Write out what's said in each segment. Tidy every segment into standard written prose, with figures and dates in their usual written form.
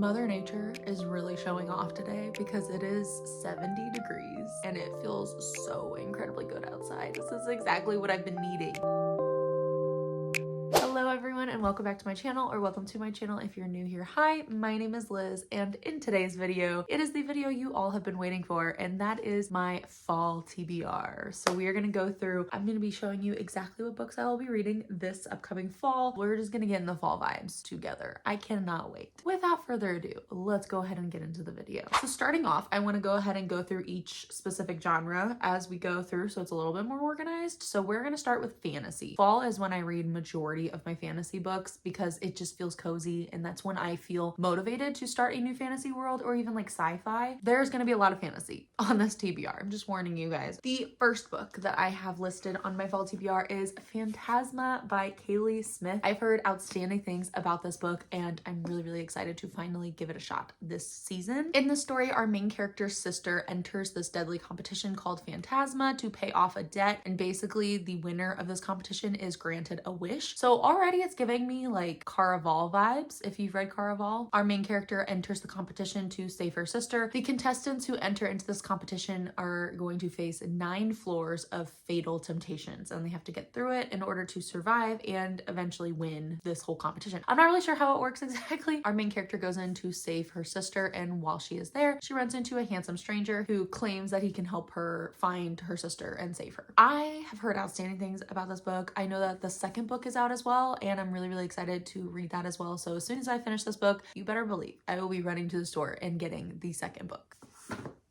Mother Nature is really showing off today because it is 70 degrees and it feels so incredibly good outside. This is exactly what I've been needing. Hello everyone and welcome back to my channel, or welcome to my channel if you're new here. Hi, my name is Liz, and in today's video, it is the video you all have been waiting for, and that is my fall TBR. So we are going to go through, I'm going to be showing you exactly what books I will be reading this upcoming fall. We're just going to get in the fall vibes together. I cannot wait. Without further ado, let's go ahead and get into the video. So starting off, I want to go ahead and go through each specific genre as we go through so it's a little bit more organized. So we're going to start with fantasy. Fall is when I read majority of my fantasy books because it just feels cozy, and that's when I feel motivated to start a new fantasy world or even like sci-fi. There's going to be a lot of fantasy on this TBR. I'm just warning you guys. The first book that I have listed on my fall TBR is Phantasma by Kaylee Smith. I've heard outstanding things about this book and I'm really excited to finally give it a shot this season. In the story, our main character's sister enters this deadly competition called Phantasma to pay off a debt, and basically the winner of this competition is granted a wish. So already it's giving me like Caraval vibes. If you've read Caraval, our main character enters the competition to save her sister. The contestants who enter into this competition are going to face 9 floors of fatal temptations, and they have to get through it in order to survive and eventually win this whole competition. I'm not really sure how it works exactly. Our main character goes in to save her sister, and while she is there, she runs into a handsome stranger who claims that he can help her find her sister and save her. I have heard outstanding things about this book. I know that the second book is out as well, and I'm really excited to read that as well. So as soon as I finish this book, you better believe I will be running to the store and getting the second book.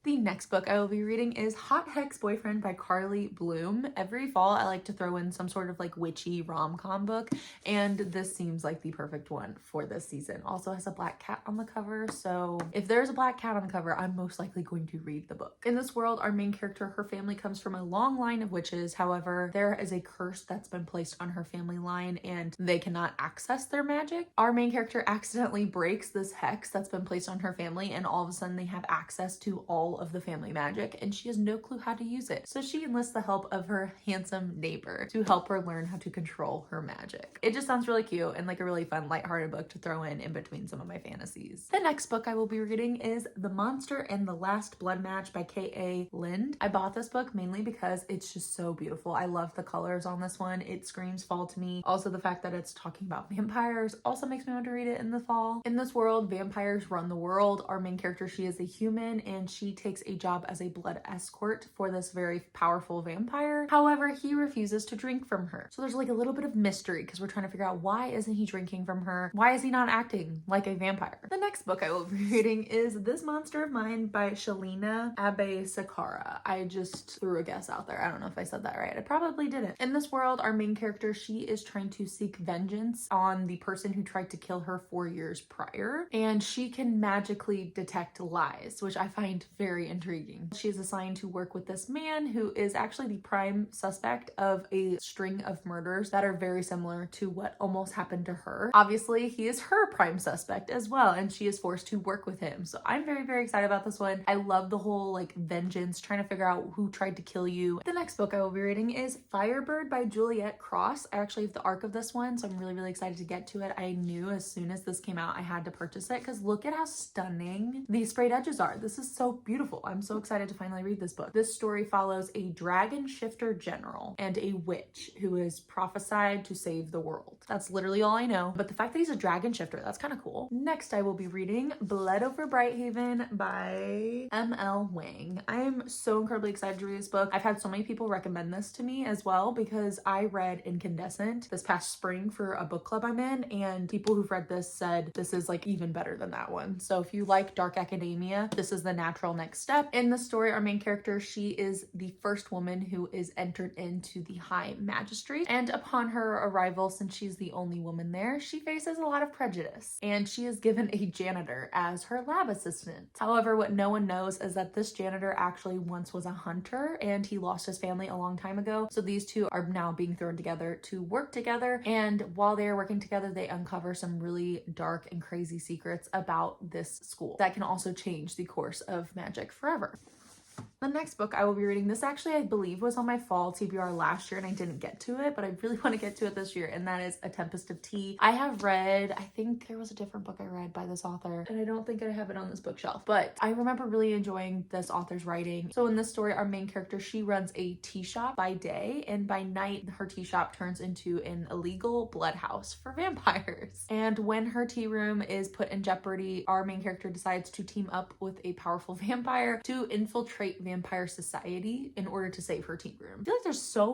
The next book I will be reading is Hot Hex Boyfriend by Carly Bloom. Every fall, I like to throw in some sort of like witchy rom-com book, and this seems like the perfect one for this season. Also has a black cat on the cover, so if there's a black cat on the cover, I'm most likely going to read the book. In this world, our main character, her family comes from a long line of witches. However, there is a curse that's been placed on her family line and they cannot access their magic. Our main character accidentally breaks this hex that's been placed on her family, and all of a sudden they have access to all of the family magic, and she has no clue how to use it. So she enlists the help of her handsome neighbor to help her learn how to control her magic. It just sounds really cute and like a really fun, lighthearted book to throw in between some of my fantasies. The next book I will be reading is The Monster and the Last Blood Match by K.A. Lind. I bought this book mainly because it's just so beautiful. I love the colors on this one. It screams fall to me. Also, the fact that it's talking about vampires also makes me want to read it in the fall. In this world, vampires run the world. Our main character, she is a human, and she takes a job as a blood escort for this very powerful vampire. However, he refuses to drink from her. So there's like a little bit of mystery because we're trying to figure out, why isn't he drinking from her? Why is he not acting like a vampire? The next book I will be reading is This Monster of Mine by Shalina Abe-Sakara. I just threw a guess out there. I don't know if I said that right. I probably didn't. In this world, our main character, she is trying to seek vengeance on the person who tried to kill her 4 years prior, and she can magically detect lies, which I find very intriguing. She is assigned to work with this man who is actually the prime suspect of a string of murders that are very similar to what almost happened to her. Obviously, he is her prime suspect as well, and she is forced to work with him. So I'm very excited about this one. I love the whole like vengeance, trying to figure out who tried to kill you. The next book I will be reading is Firebird by Juliet Cross. I actually have the arc of this one, so I'm really excited to get to it. I knew as soon as this came out I had to purchase it because look at how stunning these sprayed edges are. This is so beautiful. I'm so excited to finally read this book. This story follows a dragon shifter general and a witch who is prophesied to save the world. That's literally all I know, but the fact that he's a dragon shifter, that's kind of cool. Next, I will be reading Blood Over Brighthaven by M.L. Wang. I'm so incredibly excited to read this book. I've had so many people recommend this to me as well because I read Incandescent this past spring for a book club I'm in, and people who've read this said this is like even better than that one. So if you like dark academia, this is the natural next step. In the story, our main character, she is the first woman who is entered into the High Magistracy, and upon her arrival, since she's the only woman there, she faces a lot of prejudice, and she is given a janitor as her lab assistant. However, what no one knows is that this janitor actually once was a hunter, and he lost his family a long time ago. So these two are now being thrown together to work together, and while they are working together, they uncover some really dark and crazy secrets about this school that can also change the course of magic forever. The next book I will be reading, this actually I believe was on my fall TBR last year and I didn't get to it, but I really want to get to it this year, and that is A Tempest of Tea. I have read, I think there was a different book I read by this author, and I don't think I have it on this bookshelf, but I remember really enjoying this author's writing. So in this story, our main character, she runs a tea shop by day, and by night her tea shop turns into an illegal blood house for vampires. And when her tea room is put in jeopardy, our main character decides to team up with a powerful vampire to infiltrate vampire society in order to save her tea room. I feel like there's so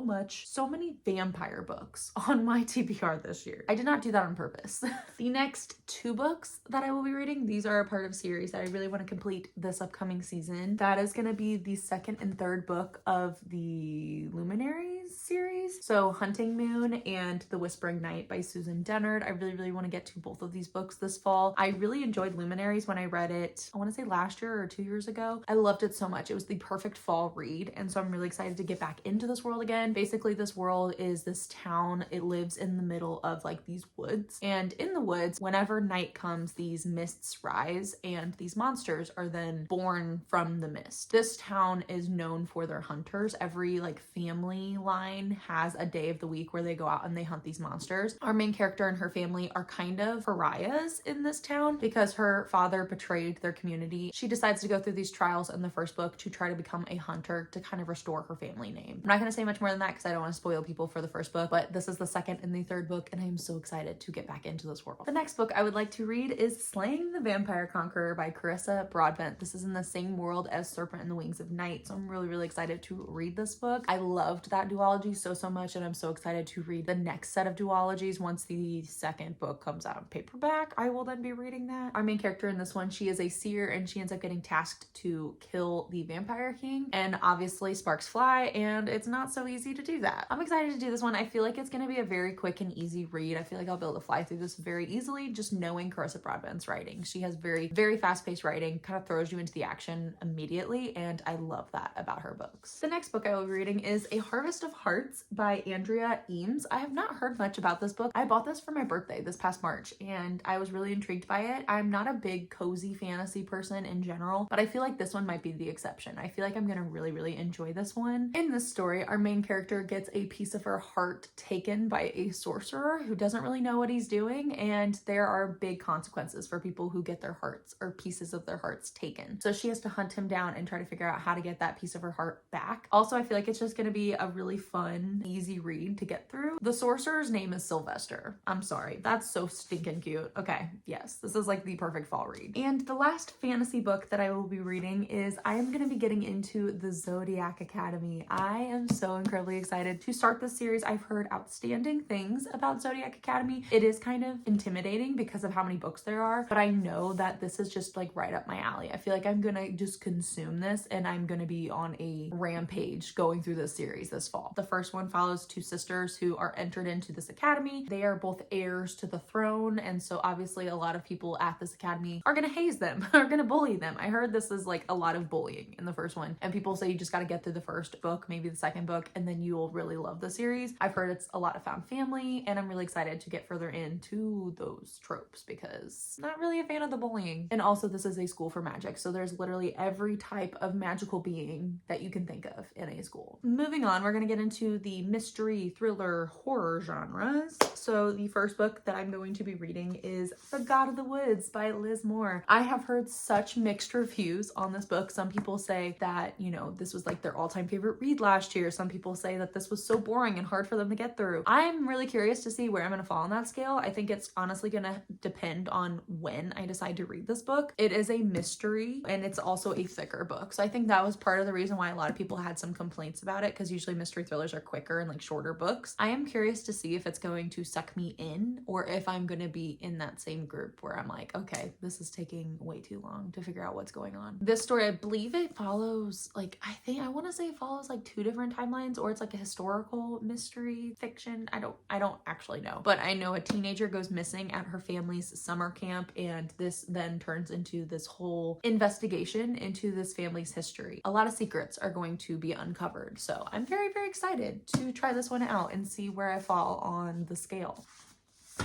many vampire books on my TBR this year. I did not do that on purpose. The next 2 books that I will be reading, these are a part of a series that I really want to complete this upcoming season. That is going to be the 2nd and 3rd book of the Luminaries series. So Hunting Moon and The Whispering Night by Susan Dennard. I really want to get to both of these books this fall. I really enjoyed Luminaries when I read it, I want to say last year or 2 years ago. I loved it so much. It was the perfect fall read, and so I'm really excited to get back into this world again. Basically, this world is this town. It lives in the middle of like these woods, and in the woods, whenever night comes, these mists rise and these monsters are then born from the mist. This town is known for their hunters. Every like family line has a day of the week where they go out and they hunt these monsters. Our main character and her family are kind of pariahs in this town because her father betrayed their community. She decides to go through these trials in the first book to try to become a hunter to kind of restore her family name. I'm not going to say much more than that because I don't want to spoil people for the first book, but this is the 2nd and the 3rd book, and I am so excited to get back into this world. The next book I would like to read is Slaying the Vampire Conqueror by Carissa Broadbent. This is in the same world as Serpent and the Wings of Night, so I'm really excited to read this book. I loved that duology so much, and I'm so excited to read the next set of duologies. Once the 2nd book comes out in paperback, I will then be reading that. Our main character in this one, she is a seer, and she ends up getting tasked to kill the Vampire King, and obviously sparks fly, and it's not so easy to do that. I'm excited to do this one. I feel like it's going to be a very quick and easy read. I feel like I'll be able to fly through this very easily just knowing Carissa Broadbent's writing. She has very fast-paced writing, kind of throws you into the action immediately, and I love that about her books. The next book I will be reading is A Harvest of Hearts by Andrea Eames. I have not heard much about this book. I bought this for my birthday this past March, and I was really intrigued by it. I'm not a big cozy fantasy person in general, but I feel like this one might be the exception. I feel like I'm gonna really enjoy this one. In this story, our main character gets a piece of her heart taken by a sorcerer who doesn't really know what he's doing, and there are big consequences for people who get their hearts or pieces of their hearts taken. So she has to hunt him down and try to figure out how to get that piece of her heart back. Also, I feel like it's just gonna be a really fun, easy read to get through. The sorcerer's name is Sylvester. I'm sorry, that's so stinking cute. Okay, yes, this is like the perfect fall read. And the last fantasy book that I will be reading is I am gonna be getting into the Zodiac Academy. I am so incredibly excited to start this series. I've heard outstanding things about Zodiac Academy. It is kind of intimidating because of how many books there are, but I know that this is just like right up my alley. I feel like I'm gonna just consume this, and I'm gonna be on a rampage going through this series this fall. The first one follows 2 sisters who are entered into this academy. They are both heirs to the throne, and so obviously a lot of people at this academy are gonna haze them, are gonna bully them. I heard this is like a lot of bullying in the first one, and people say you just gotta get through the first book, maybe the 2nd book, and then you will really love the series. I've heard it's a lot of found family, and I'm really excited to get further into those tropes because I'm not really a fan of the bullying. And also, this is a school for magic, so there's literally every type of magical being that you can think of in a school. Moving on, we're gonna get into the mystery, thriller, horror genres. So the first book that I'm going to be reading is The God of the Woods by Liz Moore. I have heard such mixed reviews on this book. Some people say that, you know, this was like their all-time favorite read last year. Some people say that this was so boring and hard for them to get through. I'm really curious to see where I'm gonna fall on that scale. I think it's honestly gonna depend on when I decide to read this book. It is a mystery, and it's also a thicker book. So I think that was part of the reason why a lot of people had some complaints about it, because usually mystery thrillers are quicker and like shorter books. I am curious to see if it's going to suck me in, or if I'm gonna be in that same group where I'm like, okay, this is taking way too long to figure out what's going on. This story, I believe it follows like, I want to say it follows like 2 different timelines, or it's like a historical mystery fiction. I don't actually know, but I know a teenager goes missing at her family's summer camp, and this then turns into this whole investigation into this family's history. A lot of secrets are going to be uncovered, so I'm very excited to try this one out and see where I fall on the scale.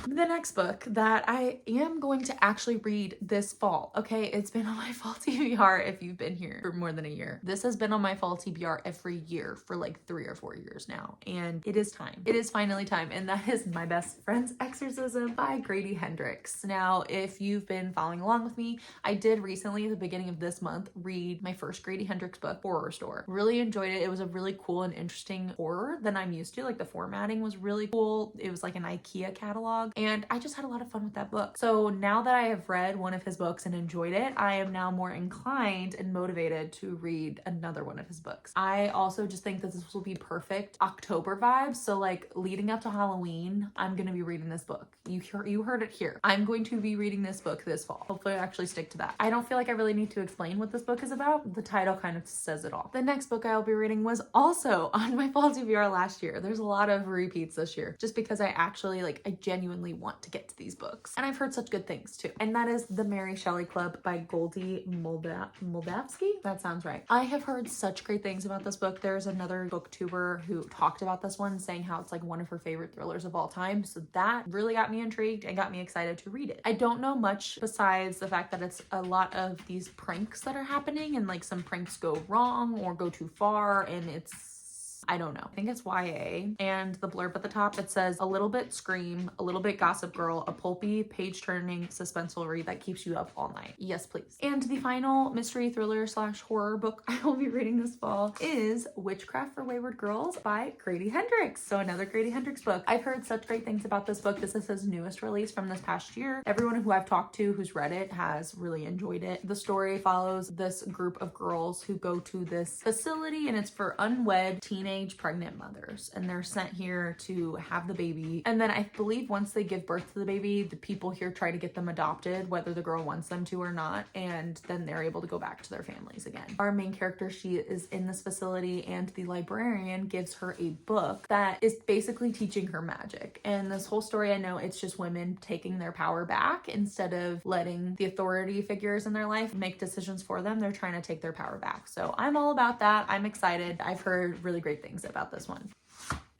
The next book that I am going to actually read this fall. Okay, it's been on my fall TBR if you've been here for more than a year. This has been on my fall TBR every year for like 3 or 4 years now, and it is time. It is finally time, and that is My Best Friend's Exorcism by Grady Hendrix. Now, if you've been following along with me, I did recently at the beginning of this month read my first Grady Hendrix book, Horrorstör. Really enjoyed it. It was a really cool and interesting horror than I'm used to. Like the formatting was really cool. It was like an IKEA catalog, and I just had a lot of fun with that book. So now that I have read one of his books and enjoyed it, I am now more inclined and motivated to read another one of his books. I also just think that this will be perfect October vibes. So like leading up to Halloween, I'm going to be reading this book. You heard it here. I'm going to be reading this book this fall. Hopefully I actually stick to that. I don't feel like I really need to explain what this book is about. The title kind of says it all. The next book I will be reading was also on my fall TBR last year. There's a lot of repeats this year just because I genuinely want to get to these books. And I've heard such good things too. And that is The Mary Shelley Club by Goldie Moldavsky. That sounds right. I have heard such great things about this book. There's another booktuber who talked about this one saying how it's like one of her favorite thrillers of all time. So that really got me intrigued and got me excited to read it. I don't know much besides the fact that it's a lot of these pranks that are happening, and like some pranks go wrong or go too far, and I don't know. I think it's YA, and the blurb at the top, it says a little bit scream, a little bit Gossip Girl, a pulpy, page-turning suspenseful read that keeps you up all night. Yes, please. And the final mystery thriller / horror book I will be reading this fall is Witchcraft for Wayward Girls by Grady Hendrix. So another Grady Hendrix book. I've heard such great things about this book. This is his newest release from this past year. Everyone who I've talked to who's read it has really enjoyed it. The story follows this group of girls who go to this facility, and it's for unwed teenage pregnant mothers, and they're sent here to have the baby. And then I believe once they give birth to the baby, the people here try to get them adopted, whether the girl wants them to or not, and then they're able to go back to their families again. Our main character, she is in this facility, and the librarian gives her a book that is basically teaching her magic. And this whole story, I know it's just women taking their power back instead of letting the authority figures in their life make decisions for them. They're trying to take their power back. So I'm all about that. I'm excited. I've heard really great things about this one.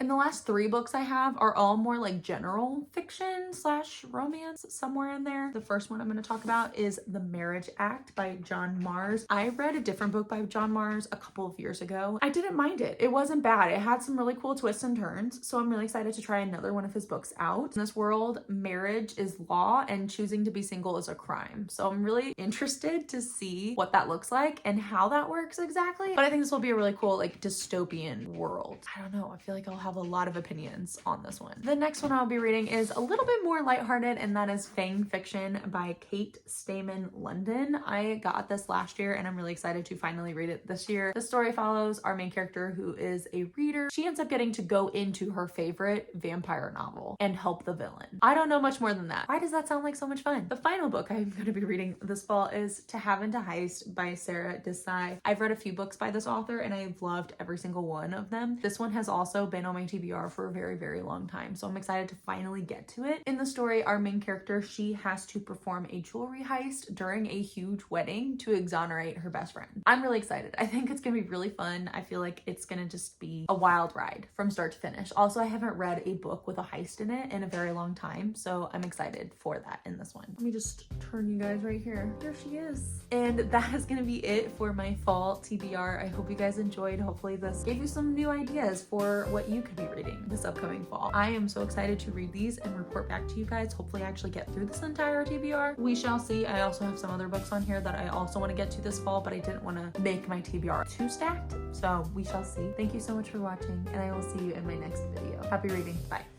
And the last 3 books I have are all more like general fiction / romance somewhere in there. The first one I'm going to talk about is The Marriage Act by John Marrs. I read a different book by John Marrs a couple of years ago. I didn't mind it. It wasn't bad. It had some really cool twists and turns. So I'm really excited to try another one of his books out. In this world, marriage is law and choosing to be single is a crime. So I'm really interested to see what that looks like and how that works exactly. But I think this will be a really cool like dystopian world. I don't know. I feel like I'll have a lot of opinions on this one. The next one I'll be reading is a little bit more lighthearted, and that is Fang Fiction by Kate Stayman London. I got this last year, and I'm really excited to finally read it this year. The story follows our main character, who is a reader. She ends up getting to go into her favorite vampire novel and help the villain. I don't know much more than that. Why does that sound like so much fun? The final book I'm going to be reading this fall is To Have and to Heist by Sarah Desai. I've read a few books by this author, and I've loved every single one of them. This one has also been on my TBR for a very, very long time, so I'm excited to finally get to it. In the story, our main character, she has to perform a jewelry heist during a huge wedding to exonerate her best friend. I'm really excited. I think it's gonna be really fun. I feel like it's gonna just be a wild ride from start to finish. Also, I haven't read a book with a heist in it in a very long time, so I'm excited for that in this one. Let me just turn you guys right here. There she is. And that is gonna be it for my fall TBR. I hope you guys enjoyed. Hopefully this gave you some new ideas for what you could be reading this upcoming fall. I am so excited to read these and report back to you guys. Hopefully I actually get through this entire TBR. We shall see. I also have some other books on here that I also want to get to this fall, but I didn't want to make my TBR too stacked. So we shall see. Thank you so much for watching, and I will see you in my next video. Happy reading. Bye.